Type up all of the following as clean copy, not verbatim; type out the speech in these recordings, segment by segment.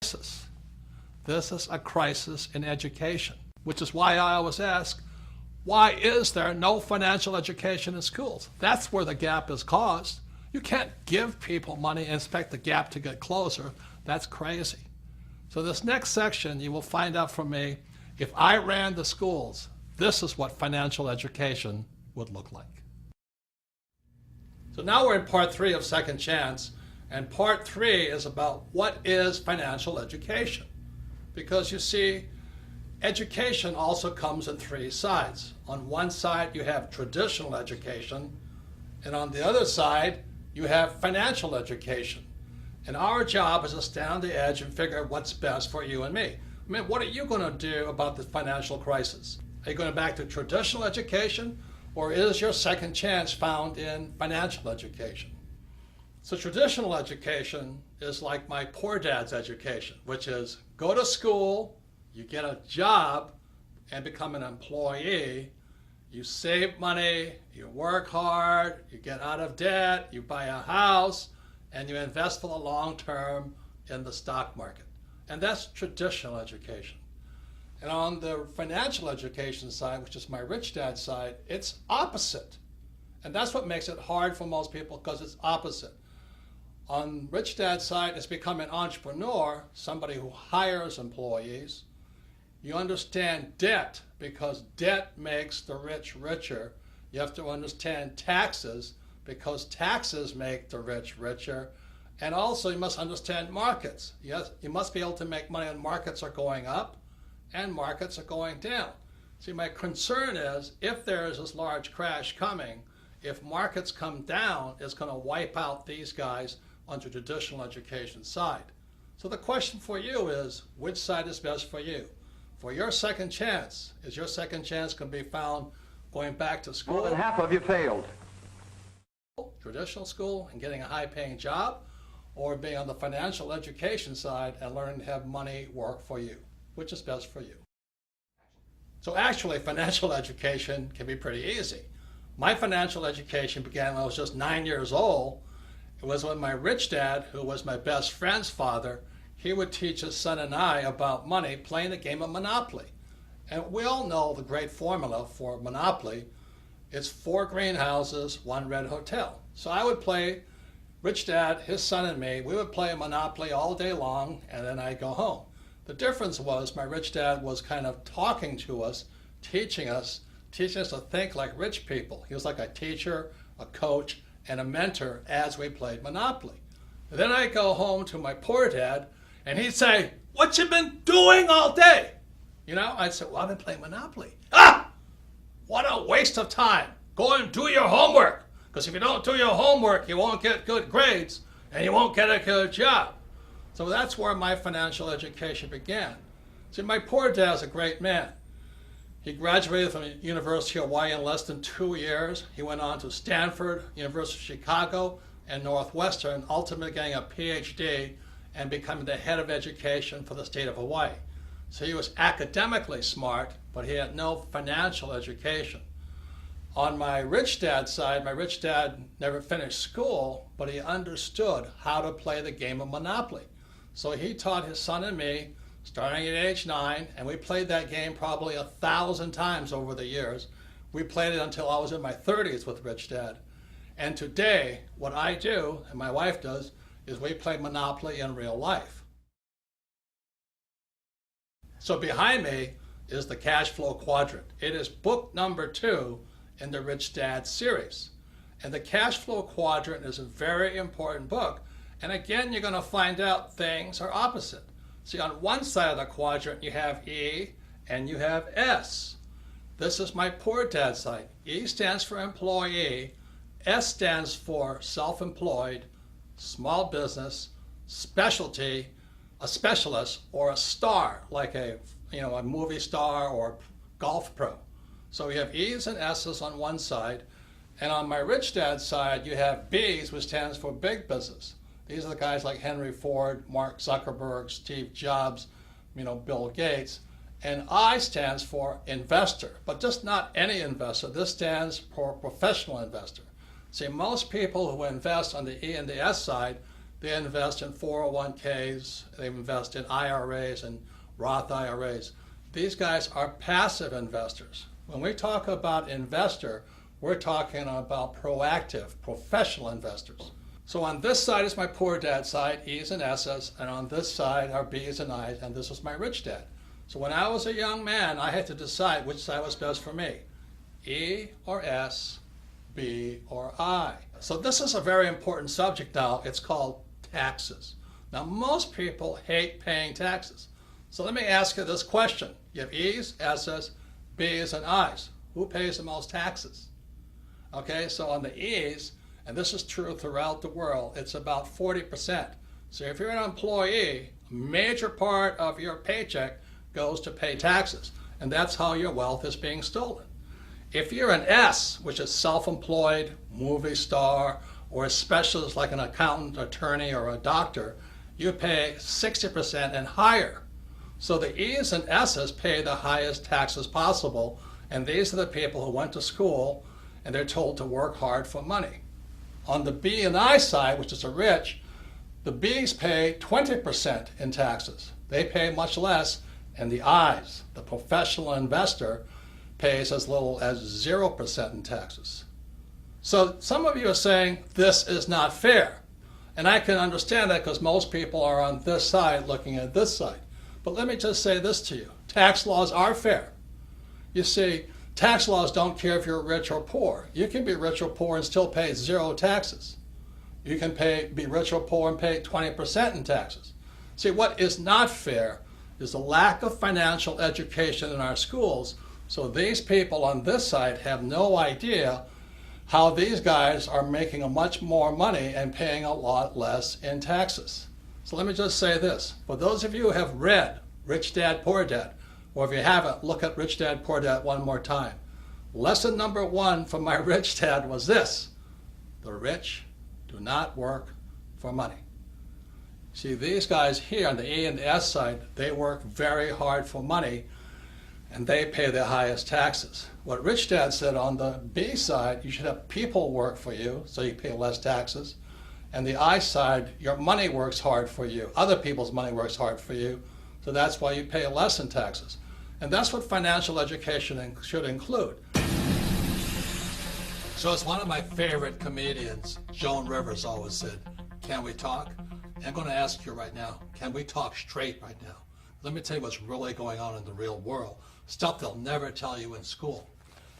crisis. This is a crisis in education, which is why I always ask, why is there no financial education in schools? That's where the gap is caused. You can't give people money and expect the gap to get closer. That's crazy. So this next section, you will find out from me, if I ran the schools, this is what financial education would look like. So now we're in part 3 of Second Chance, and part 3 is about what is financial education. Because you see, education also comes in 3 sides. On one side, you have traditional education, and on the other side, you have financial education. And our job is to stand on the edge and figure out what's best for you and me. I mean, what are you going to do about the financial crisis? Are you going back to traditional education, or is your second chance found in financial education? So traditional education is like my poor dad's education, which is go to school, you get a job and become an employee, you save money, you work hard, you get out of debt, you buy a house, and you invest for the long term in the stock market. And that's traditional education. And on the financial education side, which is my rich dad side, it's opposite. And that's what makes it hard for most people, because it's opposite. On rich dad's side, it's become an entrepreneur, somebody who hires employees. You understand debt, because debt makes the rich richer. You have to understand taxes, because taxes make the rich richer. And also you must understand markets. Yes, you must be able to make money when markets are going up and markets are going down. See, my concern is if there is this large crash coming, if markets come down, it's going to wipe out these guys on the traditional education side. So the question for you is, which side is best for you? For your second chance, is your second chance going to be found going back to school? More than half of you failed. Traditional school and getting a high-paying job, or being on the financial education side and learning to have money work for you? Which is best for you? So actually, financial education can be pretty easy. My financial education began when I was just 9 years old. It was when my rich dad, who was my best friend's father, he would teach his son and I about money playing the game of Monopoly. And we all know the great formula for Monopoly. It's 4 greenhouses, 1 red hotel. So I would play, rich dad, his son and me, we would play Monopoly all day long, and then I'd go home. The difference was my rich dad was kind of talking to us, teaching us to think like rich people. He was like a teacher, a coach, and a mentor as we played Monopoly. And then I'd go home to my poor dad, and he'd say, "What you been doing all day?" You know, I'd say, "Well, I've been playing Monopoly." "Ah! What a waste of time. Go and do your homework. Because if you don't do your homework, you won't get good grades, and you won't get a good job." So that's where my financial education began. See, my poor dad's a great man. He graduated from the University of Hawaii in less than 2 years. He went on to Stanford, University of Chicago, and Northwestern, ultimately getting a PhD and becoming the head of education for the state of Hawaii. So he was academically smart, but he had no financial education. On my rich dad's side, my rich dad never finished school, but he understood how to play the game of Monopoly. So he taught his son and me, starting at age 9, and we played that game probably 1,000 times over the years. We played it until I was in my 30s with rich dad. And today, what I do, and my wife does, is we play Monopoly in real life. So behind me is the cash flow quadrant. It is book number 2 in the Rich Dad series. And the cash flow quadrant is a very important book. And again, you're going to find out things are opposite. See, on one side of the quadrant, you have E and you have S. This is my poor dad's side. E stands for employee. S stands for self-employed, small business, specialty, a specialist, or a star, like a movie star or golf pro. So we have E's and S's on one side, and on my rich dad's side, you have B's, which stands for big business. These are the guys like Henry Ford, Mark Zuckerberg, Steve Jobs, Bill Gates. And I stands for investor, but just not any investor. This stands for professional investor. See, most people who invest on the E and the S side they invest in 401ks, they invest in IRAs and Roth IRAs. These guys are passive investors. When we talk about investor, we're talking about proactive, professional investors. So on this side is my poor dad side, E's and S's, and on this side are B's and I's, and this is my rich dad. So when I was a young man, I had to decide which side was best for me, E or S, B or I. So this is a very important subject now. It's called taxes. Now most people hate paying taxes. So let me ask you this question. You have E's, S's, B's, and I's. Who pays the most taxes? Okay, so on the E's, and this is true throughout the world, it's about 40%. So if you're an employee, a major part of your paycheck goes to pay taxes, and that's how your wealth is being stolen. If you're an S, which is self-employed, movie star, or a specialist like an accountant, attorney, or a doctor, you pay 60% and higher. So the E's and S's pay the highest taxes possible, and these are the people who went to school and they're told to work hard for money. On the B and I side, which is the rich, the B's pay 20% in taxes. They pay much less, and the I's, the professional investor, pays as little as 0% in taxes. So some of you are saying this is not fair. And I can understand that because most people are on this side looking at this side. But let me just say this to you. Tax laws are fair. You see, tax laws don't care if you're rich or poor. You can be rich or poor and still pay 0 taxes. You can be rich or poor and pay 20% in taxes. See, what is not fair is the lack of financial education in our schools. So these people on this side have no idea how these guys are making much more money and paying a lot less in taxes. So let me just say this. For those of you who have read Rich Dad, Poor Dad, or if you haven't, look at Rich Dad, Poor Dad one more time. Lesson number 1 from my rich dad was this: the rich do not work for money. See, these guys here on the E and the S side, they work very hard for money, and they pay the highest taxes. What Rich Dad said on the B side, you should have people work for you, so you pay less taxes. And the I side, your money works hard for you. Other people's money works hard for you, so that's why you pay less in taxes. And that's what financial education should include. So as one of my favorite comedians, Joan Rivers, always said, can we talk? I'm going to ask you right now, can we talk straight right now? Let me tell you what's really going on in the real world. Stuff they'll never tell you in school.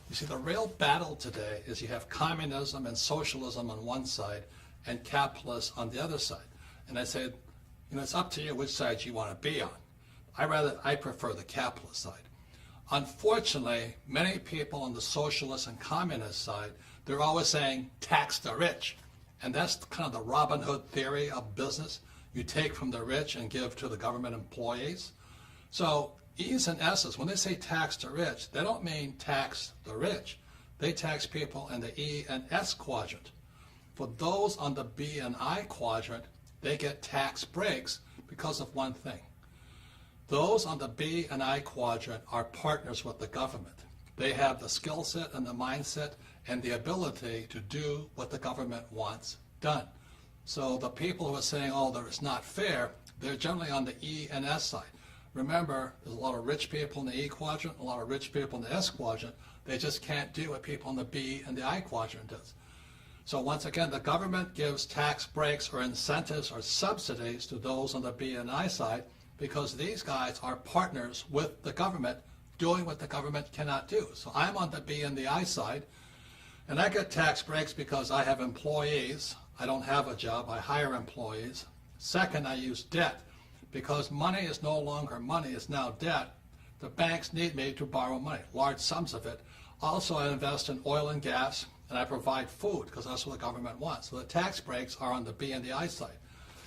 You see, the real battle today is you have communism and socialism on one side and capitalists on the other side. And I said, it's up to you which side you want to be on. I prefer the capitalist side. Unfortunately, many people on the socialist and communist side, they're always saying, tax the rich. And that's kind of the Robin Hood theory of business. You take from the rich and give to the government employees. So E's and S's, when they say tax the rich, they don't mean tax the rich. They tax people in the E and S quadrant. For those on the B and I quadrant, they get tax breaks because of one thing. Those on the B and I quadrant are partners with the government. They have the skill set and the mindset and the ability to do what the government wants done. So the people who are saying, oh, it's not fair, they're generally on the E and S side. Remember, there's a lot of rich people in the E quadrant, a lot of rich people in the S quadrant. They just can't do what people in the B and the I quadrant does. So once again, the government gives tax breaks or incentives or subsidies to those on the B and I side because these guys are partners with the government doing what the government cannot do. So I'm on the B and the I side, and I get tax breaks because I have employees. I don't have a job, I hire employees. Second, I use debt. Because money is no longer money, it's now debt. The banks need me to borrow money, large sums of it. Also, I invest in oil and gas, and I provide food, because that's what the government wants. So the tax breaks are on the B and the I side.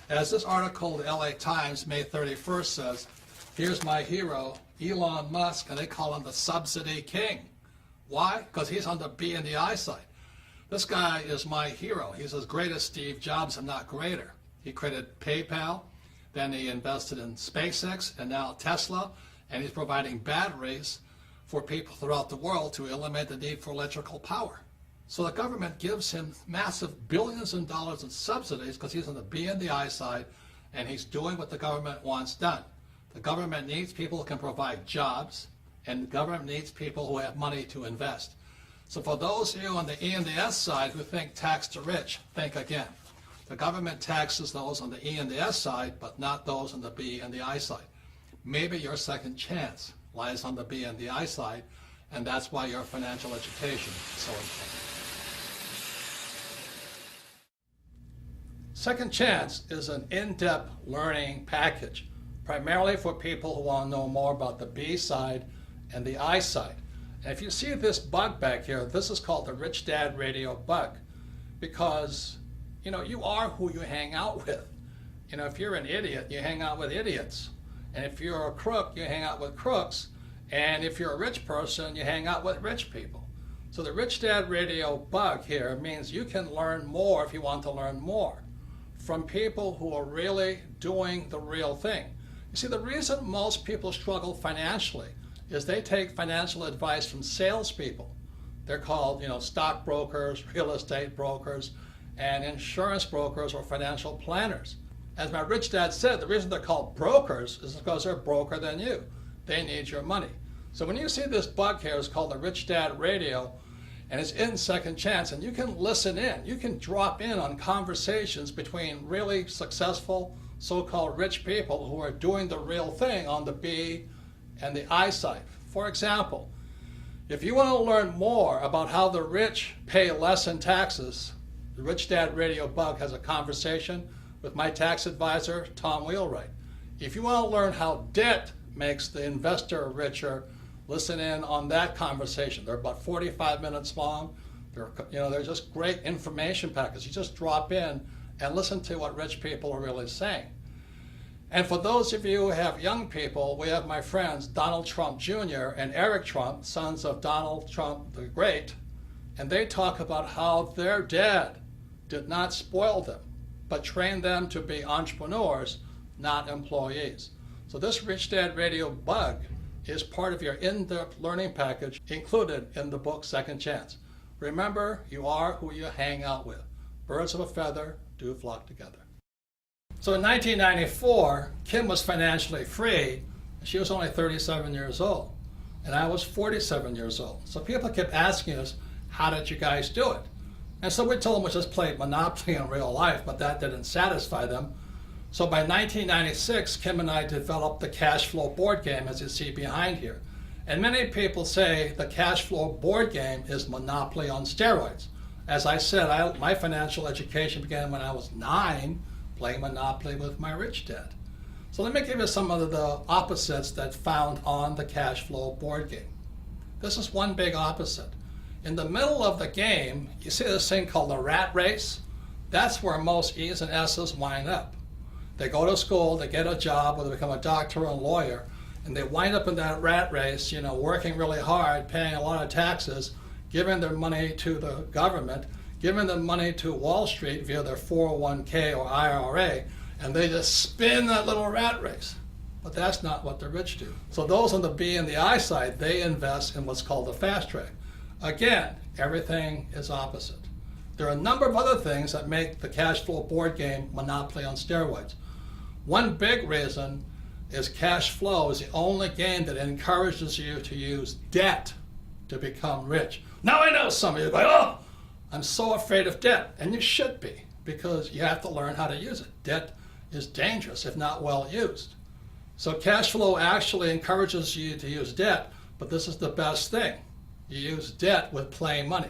As this article in the LA Times, May 31st says, here's my hero, Elon Musk, and they call him the subsidy king. Why? Because he's on the B and the I side. This guy is my hero. He's as great as Steve Jobs and not greater. He created PayPal, then he invested in SpaceX and now Tesla, and he's providing batteries for people throughout the world to eliminate the need for electrical power. So the government gives him massive billions of dollars in subsidies because he's on the B and the I side, and he's doing what the government wants done. The government needs people who can provide jobs, and the government needs people who have money to invest. So for those of you on the E and the S side who think tax the rich, think again. The government taxes those on the E and the S side, but not those on the B and the I side. Maybe your second chance lies on the B and the I side, and that's why your financial education is so important. Second Chance is an in-depth learning package, primarily for people who want to know more about the B side and the I side. And if you see this bug back here, this is called the Rich Dad Radio bug, because you are who you hang out with. If you're an idiot, you hang out with idiots. And if you're a crook, you hang out with crooks. And if you're a rich person, you hang out with rich people. So the Rich Dad Radio bug here means you can learn more if you want to learn more from people who are really doing the real thing. You see, the reason most people struggle financially is they take financial advice from salespeople. They're called, stockbrokers, real estate brokers, and insurance brokers or financial planners. As my rich dad said, the reason they're called brokers is because they're broker than you. They need your money. So when you see this bug here, it's called the Rich Dad Radio, and it's in Second Chance, and you can listen in. You can drop in on conversations between really successful so-called rich people who are doing the real thing on the B and the I side. For example, if you want to learn more about how the rich pay less in taxes, the Rich Dad Radio bug has a conversation with my tax advisor, Tom Wheelwright. If you want to learn how debt makes the investor richer, listen in on that conversation. They're about 45 minutes long. They're just great information packets. You just drop in and listen to what rich people are really saying. And for those of you who have young people, we have my friends Donald Trump Jr. and Eric Trump, sons of Donald Trump the Great, and they talk about how their dad did not spoil them, but trained them to be entrepreneurs, not employees. So this Rich Dad Radio bug is part of your in-depth learning package included in the book Second Chance. Remember, you are who you hang out with. Birds of a feather do flock together. So in 1994, Kim was financially free. She was only 37 years old, and I was 47 years old. So people kept asking us, how did you guys do it? And so we told them we just played Monopoly in real life, but that didn't satisfy them. So by 1996, Kim and I developed the cash flow board game, as you see behind here. And many people say the cash flow board game is Monopoly on steroids. As I said, my financial education began when I was 9, playing Monopoly with my rich dad. So let me give you some of the opposites that's found on the cash flow board game. This is one big opposite. In the middle of the game, you see this thing called the rat race. That's where most E's and S's wind up. They go to school, they get a job, or they become a doctor or a lawyer, and they wind up in that rat race, working really hard, paying a lot of taxes, giving their money to the government, giving the money to Wall Street via their 401k or IRA, and they just spin that little rat race. But that's not what the rich do. So those on the B and the I side, they invest in what's called the fast track. Again, everything is opposite. There are a number of other things that make the cash flow board game Monopoly on steroids. One big reason is cash flow is the only game that encourages you to use debt to become rich. Now I know some of you go, oh, I'm so afraid of debt. And you should be, because you have to learn how to use it. Debt is dangerous if not well used. So cash flow actually encourages you to use debt, but this is the best thing. You use debt with play money.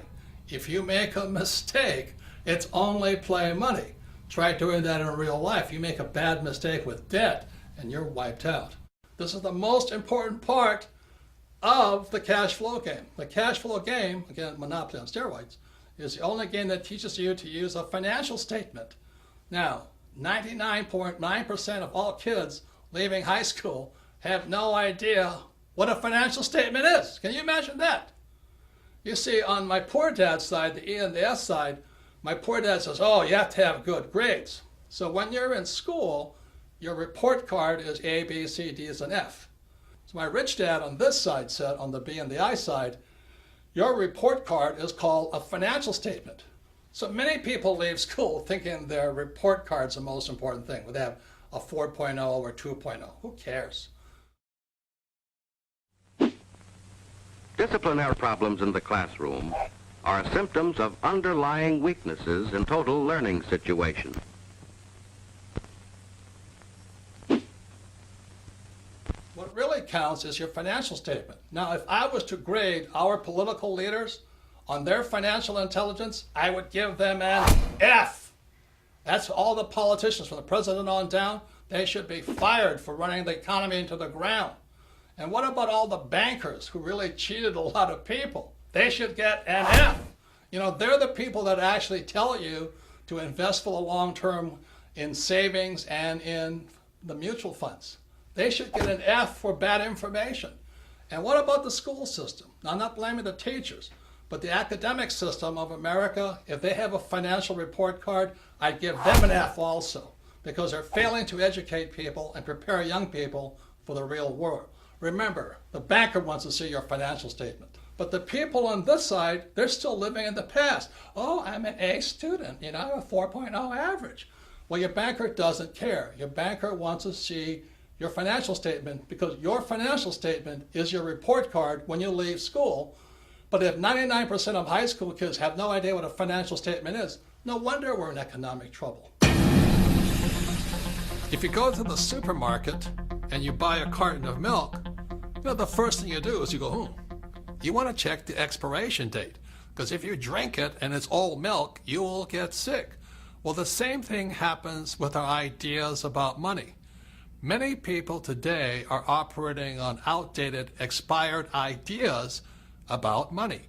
If you make a mistake, it's only play money. Try doing that in real life. You make a bad mistake with debt and you're wiped out. This is the most important part of the cash flow game. The cash flow game, again, Monopoly on steroids, is the only game that teaches you to use a financial statement. Now, 99.9% of all kids leaving high school have no idea what a financial statement is. Can you imagine that? You see, on my poor dad's side, the E and the S side, my poor dad says, oh, you have to have good grades. So when you're in school, your report card is A, B, C, D, and F. So my rich dad on this side said, on the B and the I side, Your report card is called a financial statement. So many people leave school thinking their report card's the most important thing. They have a 4.0 or 2.0. Who cares? Disciplinary problems in the classroom are symptoms of underlying weaknesses in total learning situation. What really counts is your financial statement. Now, if I was to grade our political leaders on their financial intelligence, I would give them an F. That's all the politicians, from the president on down. They should be fired for running the economy into the ground. And what about all the bankers who really cheated a lot of people? They should get an F. You know, they're the people that actually tell you to invest for the long term in savings and in the mutual funds. They should get an F for bad information. And what about the school system? Now, I'm not blaming the teachers, but the academic system of America, if they have a financial report card, I'd give them an F also, because they're failing to educate people and prepare young people for the real world. Remember, the banker wants to see your financial statement. But the people on this side, they're still living in the past. Oh, I'm an A student, you know, I have a 4.0 average. Well, your banker doesn't care. Your banker wants to see your financial statement, because your financial statement is your report card when you leave school. But if 99% of high school kids have no idea what a financial statement is, no wonder we're in economic trouble. If you go to the supermarket and you buy a carton of milk, you know, the first thing you do is you go, you want to check the expiration date, because if you drink it and it's old milk, you will get sick. Well, the same thing happens with our ideas about money. Many people today are operating on outdated, expired ideas about money.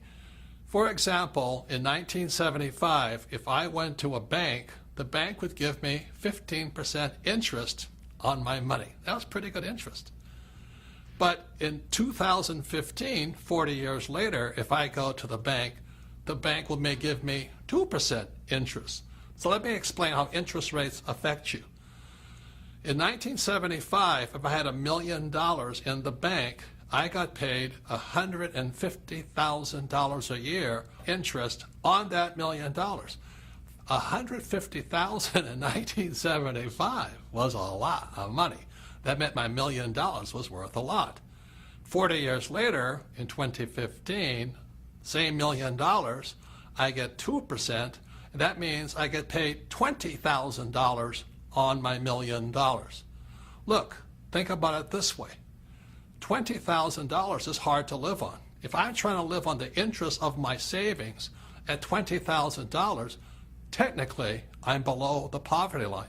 For example, in 1975, if I went to a bank, the bank would give me 15% interest on my money. That was pretty good interest. But in 2015, 40 years later, if I go to the bank may give me 2% interest. So let me explain how interest rates affect you. In 1975, if I had $1 million in the bank, I got paid $150,000 a year interest on that $1 million. $150,000 in 1975 was a lot of money. That meant my $1 million was worth a lot. 40 years later, in 2015, same $1 million, I get 2%, and that means I get paid $20,000 on my $1 million. Look, think about it this way. $20,000 is hard to live on. If I'm trying to live on the interest of my savings at $20,000, technically I'm below the poverty line.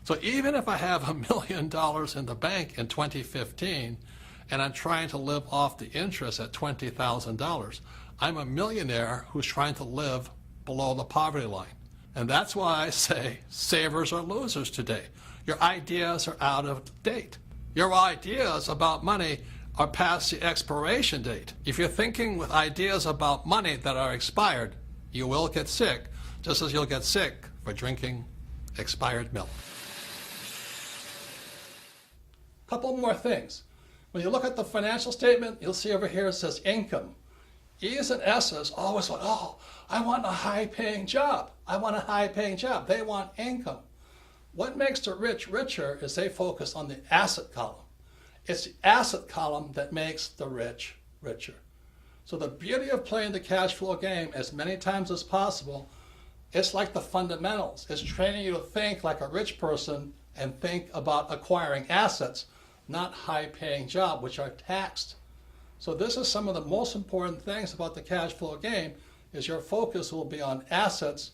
So even if I have $1 million in the bank in 2015 and I'm trying to live off the interest at $20,000, I'm a millionaire who's trying to live below the poverty line. And that's why I say savers are losers today. Your ideas are out of date. Your ideas about money are past the expiration date. If you're thinking with ideas about money that are expired, you will get sick, just as you'll get sick for drinking expired milk. Couple more things. When you look at the financial statement, you'll see over here it says income. E's and S's always want, oh, I want a high-paying job. I want a high-paying job. They want income. What makes the rich richer is they focus on the asset column. It's the asset column that makes the rich richer. So the beauty of playing the cash flow game as many times as possible, it's like the fundamentals. It's training you to think like a rich person and think about acquiring assets, not high-paying jobs, which are taxed. So this is some of the most important things about the cash flow game, is your focus will be on assets,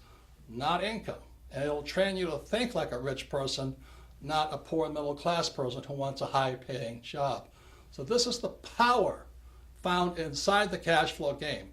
not income. And it'll train you to think like a rich person, not a poor middle class person who wants a high-paying job. So this is the power found inside the cash flow game.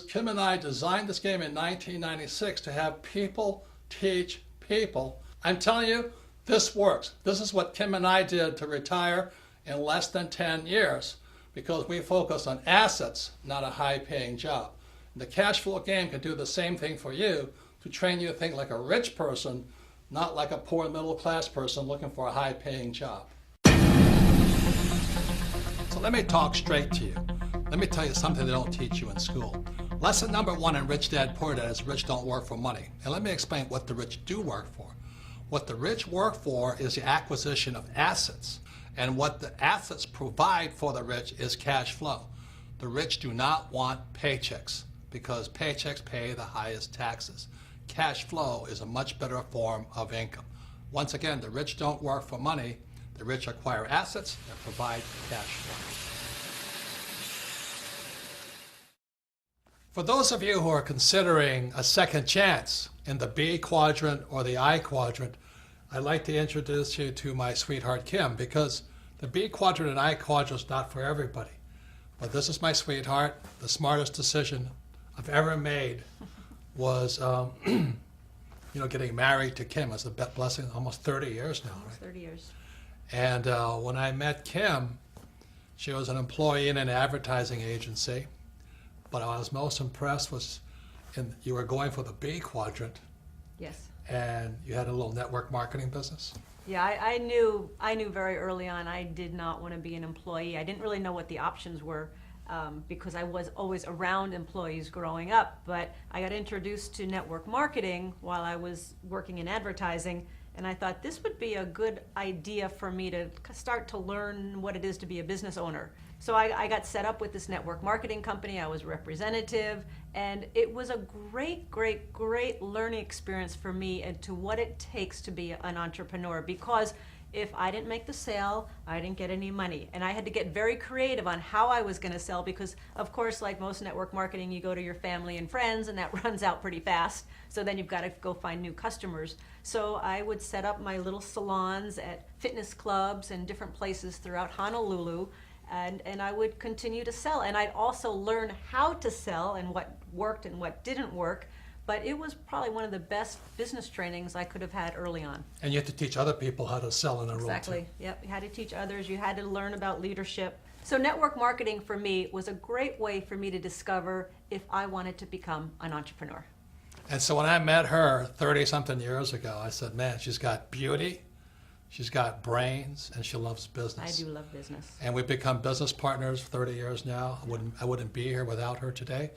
Kim and I designed this game in 1996 to have people teach people. I'm telling you, this works. This is what Kim and I did to retire in less than 10 years, because we focus on assets, not a high-paying job. And the cash flow game can do the same thing for you, to train you to think like a rich person, not like a poor middle class person looking for a high-paying job. So let me talk straight to you. Let me tell you something they don't teach you in school. Lesson number 1 in Rich Dad Poor Dad is rich don't work for money. And let me explain what the rich do work for. What the rich work for is the acquisition of assets. And what the assets provide for the rich is cash flow. The rich do not want paychecks because paychecks pay the highest taxes. Cash flow is a much better form of income. Once again, the rich don't work for money. The rich acquire assets that provide cash flow. For those of you who are considering a second chance in the B quadrant or the I quadrant, I'd like to introduce you to my sweetheart Kim, because the B quadrant and I quadrant is not for everybody. But this is my sweetheart. The smartest decision I've ever made was getting married to Kim. It's a blessing, almost 30 years now, Almost right? 30 years. And when I met Kim, she was an employee in an advertising agency. But I was most impressed was you were going for the B quadrant, Yes. and you had a little network marketing business. Yeah, I knew very early on I did not want to be an employee. I didn't really know what the options were because I was always around employees growing up. But I got introduced to network marketing while I was working in advertising, and I thought this would be a good idea for me to start to learn what it is to be a business owner. So I got set up with this network marketing company. I was representative, and it was a great, great, great learning experience for me into what it takes to be an entrepreneur, because if I didn't make the sale, I didn't get any money. And I had to get very creative on how I was going to sell because, of course, like most network marketing, you go to your family and friends, and that runs out pretty fast. So then you've got to go find new customers. So I would set up my little salons at fitness clubs and different places throughout Honolulu, and I would continue to sell. And I'd also learn how to sell and what worked and what didn't work. But it was probably one of the best business trainings I could have had early on. And you have to teach other people how to sell in a role too. Exactly. Yep. You had to teach others. You had to learn about leadership. So network marketing for me was a great way for me to discover if I wanted to become an entrepreneur. And so when I met her 30-something years ago, I said, man, she's got beauty, she's got brains, and she loves business. I do love business. And we've become business partners for 30 years now. I wouldn't be here without her today.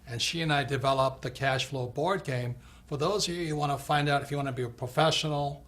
And she and I developed the cash flow board game. For those of you who want to find out if you want to be a professional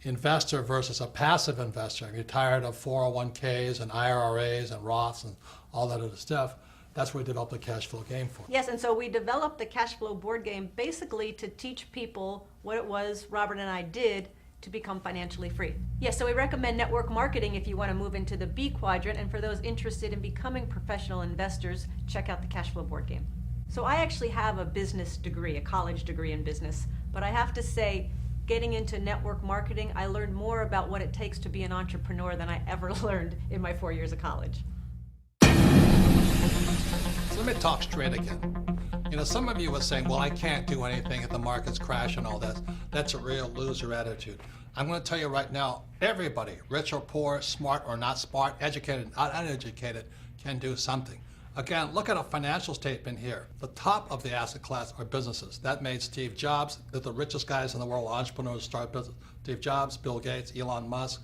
investor versus a passive investor, if you're tired of 401ks and IRAs and Roths and all that other stuff, that's what we developed the cash flow game for. Yes, and so we developed the cash flow board game basically to teach people what it was Robert and I did to become financially free. Yes, so we recommend network marketing if you want to move into the B quadrant, and for those interested in becoming professional investors, check out the cash flow board game. So I actually have a business degree, a college degree in business, but I have to say, getting into network marketing, I learned more about what it takes to be an entrepreneur than I ever learned in my 4 years of college. So let me talk straight again. Some of you were saying, well, I can't do anything if the markets crash and all that. That's a real loser attitude. I'm going to tell you right now, everybody, rich or poor, smart or not smart, educated, not uneducated, can do something. Again, look at a financial statement here. The top of the asset class are businesses. That made Steve Jobs, they're the richest guys in the world, entrepreneurs start business. Steve Jobs, Bill Gates, Elon Musk,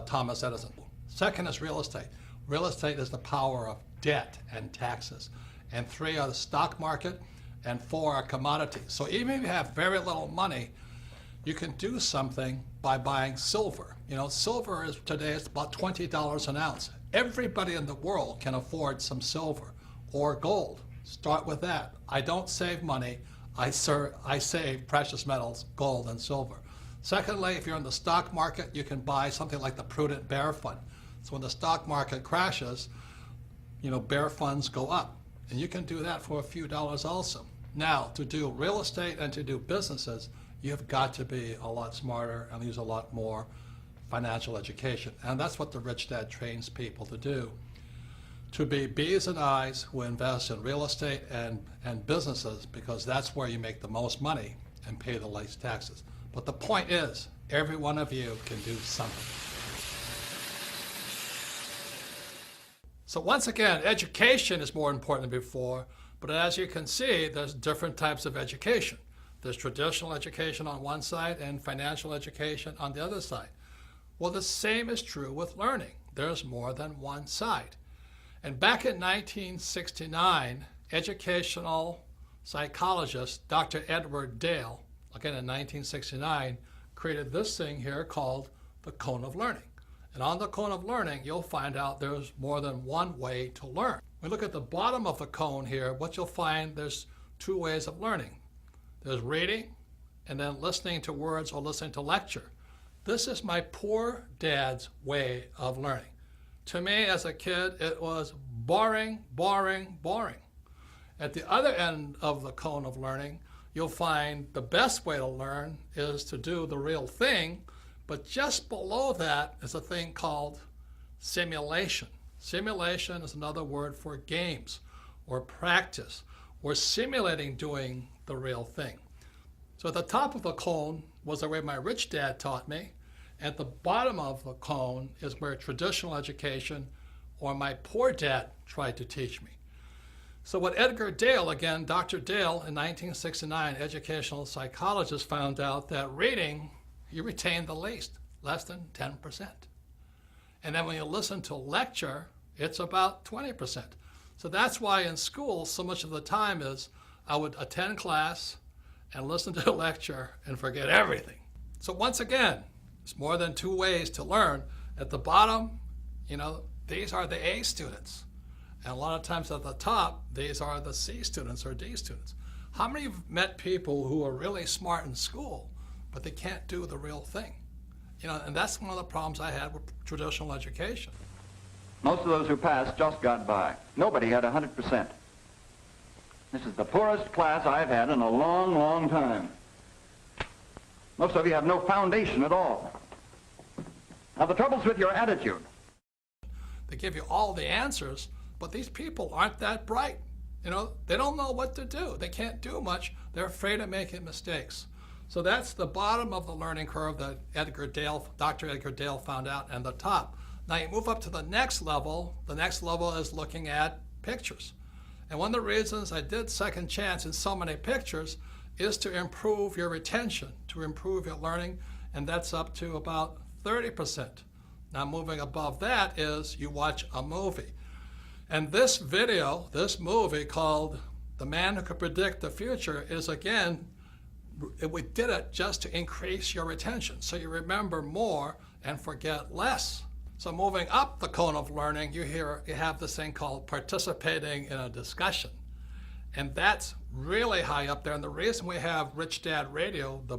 Thomas Edison. Second is real estate. Real estate is the power of debt and taxes. And 3 are the stock market, and 4 are commodities. So even if you have very little money, you can do something by buying silver. Silver is today it's about $20 an ounce. Everybody in the world can afford some silver or gold. Start with that. I don't save money. I save precious metals, gold and silver. Secondly, if you're in the stock market, you can buy something like the Prudent Bear Fund. So when the stock market crashes, bear funds go up. And you can do that for a few dollars also. Now, to do real estate and to do businesses, you've got to be a lot smarter and use a lot more financial education. And that's what the Rich Dad trains people to do. To be B's and I's who invest in real estate and businesses, because that's where you make the most money and pay the least taxes. But the point is, every one of you can do something. So once again, education is more important than before, but as you can see, there's different types of education. There's traditional education on one side and financial education on the other side. Well, the same is true with learning. There's more than one side. And back in 1969, educational psychologist Dr. Edward Dale, again in 1969, created this thing here called the cone of learning. And on the cone of learning, you'll find out there's more than one way to learn. When we look at the bottom of the cone here, what you'll find, there's two ways of learning. There's reading and then listening to words or listening to lecture. This is my poor dad's way of learning. To me, as a kid, it was boring, boring, boring. At the other end of the cone of learning, you'll find the best way to learn is to do the real thing, but just below that is a thing called simulation. Simulation is another word for games or practice. We're simulating doing the real thing. So at the top of the cone was the way my rich dad taught me. At the bottom of the cone is where traditional education or my poor dad tried to teach me. So what Edgar Dale, again, Dr. Dale in 1969, educational psychologist, found out that reading, you retain the least, less than 10%. And then when you listen to a lecture, it's about 20%. So that's why in school, so much of the time is I would attend class and listen to a lecture and forget everything. So once again, it's more than two ways to learn. At the bottom, these are the A students. And a lot of times at the top, these are the C students or D students. How many of you have met people who are really smart in school, but they can't do the real thing? And that's one of the problems I had with traditional education. Most of those who passed just got by. Nobody had 100%. This is the poorest class I've had in a long, long time. Most of you have no foundation at all. Now, the trouble's with your attitude. They give you all the answers, but these people aren't that bright. They don't know what to do. They can't do much. They're afraid of making mistakes. So that's the bottom of the learning curve that Dr. Edgar Dale found out, and the top. Now you move up to the next level. The next level is looking at pictures. And one of the reasons I did Second Chance in so many pictures is to improve your retention, to improve your learning, and that's up to about 30%. Now moving above that is you watch a movie. And this video, this movie called The Man Who Could Predict the Future is, again, we did it just to increase your retention, so you remember more and forget less. So moving up the cone of learning, you have this thing called participating in a discussion. And that's really high up there. And the reason we have Rich Dad Radio, the